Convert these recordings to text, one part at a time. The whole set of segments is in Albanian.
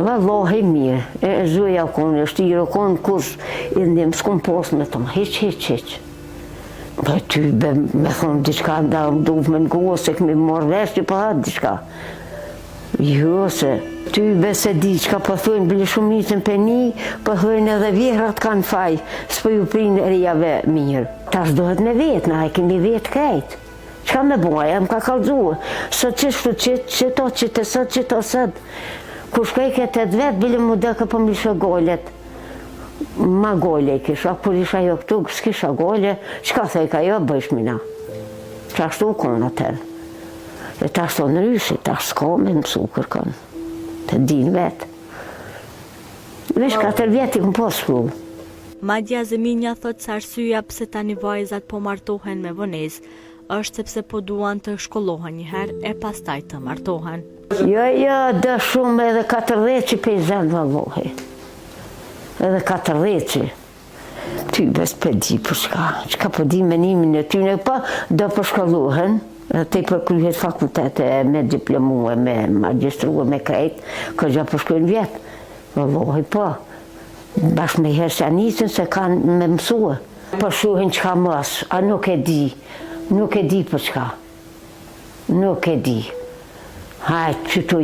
Vallahi mirë, zoja konë, shtirë konë, kush i ndim s'kom pos me tëmë, hiq. Për ty be me thonë diçka nda duv me n'go, se këmi morë vesh që për hatë diçka. Jo, se ty be se diçka për thujnë bile shumicën për një, për thujnë edhe vjerat kanë faj, s'për ju prinë rejave mirë. Tash dohet me vetë, na e kemi vetë kajtë. Qka me bua, jam ka kalzua, sot qito, sot. Kush ka i këtë të vetë, bile mu dhe ka për mishë golet. Ma gole i kisha, kur isha jo këtu, s'kisha gole, qka thej ka jo, bëjsh mina. Qa shtu konë atër. Dhe ta shto në ryshi, ta s'ko me mësu kërkon. Të din vetë. Vesh 4 vjetë i këm po shkrullë. Madja Zeminja thot se arsyeja pse tani vajzat po martohen me vonesë është sepse po duan të shkollohen një herë e pastaj të martohen. Jo, dë shumë edhe 40 që pejzën vallohi. Edhe 40. Ty bes për di për shka për di menimin e ty në pa, do për shkollohen, te për kryhet fakultete me diplomue, me magistrue, me krejt, këgja për shkojnë vjetë. Vallohi po. Bashkë me herësanisën se kanë me mësua. Për shuhin qka mos, a nuk e di për qka. Nuk e di. Hajtë, qëtu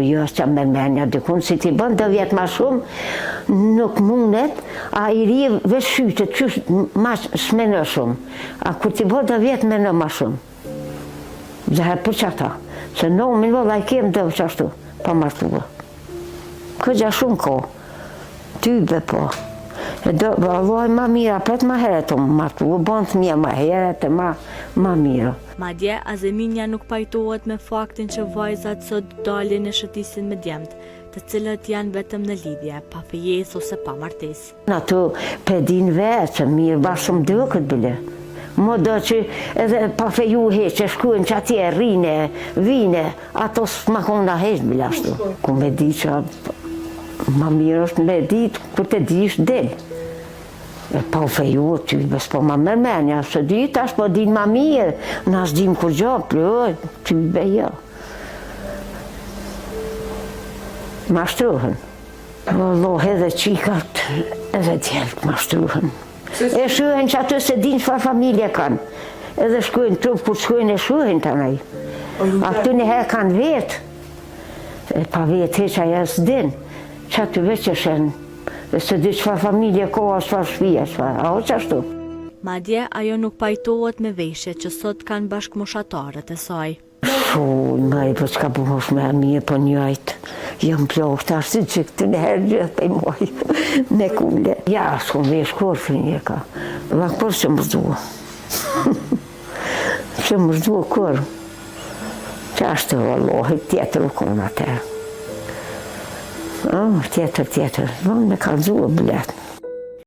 jo, që me menja dikun, si ti bën 10 vjetë ma shumë, nuk mundet, a i ri veshytet, që ma shmenë shumë. A kur ti bën 10 vjetë me në ma shumë. Dhe për qata, se në umin vëlla i kem dhe qashtu, pa martuva. Këgja shumë ko. Tybe po. Valloj ma mira, pret ma heret të martu, bënd të mija ma heret e ma mira. Madje, Zeminja nuk pajtohet me faktin që vajzat sot dalin e shëtisin me djemët, të cilët janë vetëm në lidhje, pa fejes ose pa martes. Në ato pedin vetë, mirë bashkëm dhe këtë bile. Më do që edhe pa feju heqë, shkujnë që atje rine, vine, ato s'ma kona heqë bile ashtu. Ku me di që ma mirë është me ditë, kur të di ishtë delë. Pa u feju, ty bes po ma mërmenja, se di tash po din ma mirë, në asë dim kur gjopë, ty be jo. Ma shtruhen. Valloh edhe qikat, edhe djelët ma shtruhen. E shuhen që ato se din qëfar familje kanë. Edhe shkujnë trup, kur shkujnë e shuhen të nej. Aty një herë kanë vetë. E pa vetë heqa jesë din. Që aty veç e shenë. E se di qëfar familje koha, qëfar shpija, qëfar. A o qashtu? Madje, ajo nuk pajtohet me veshje që sot kanë bashkëmoshatarët e saj. Shuj, maj, po qka buhosh me mirë, po njajtë. Jam plohë të ashtë që këtë në herë gjithë për moj, me kule. Ja, s'kom vesh kur frinje ka. Va kur që më zdua. Që më zdua kur. Që ashtë të vallohi, tjetër u konë atërë. Tjetër, vënë me kalzua bëletë.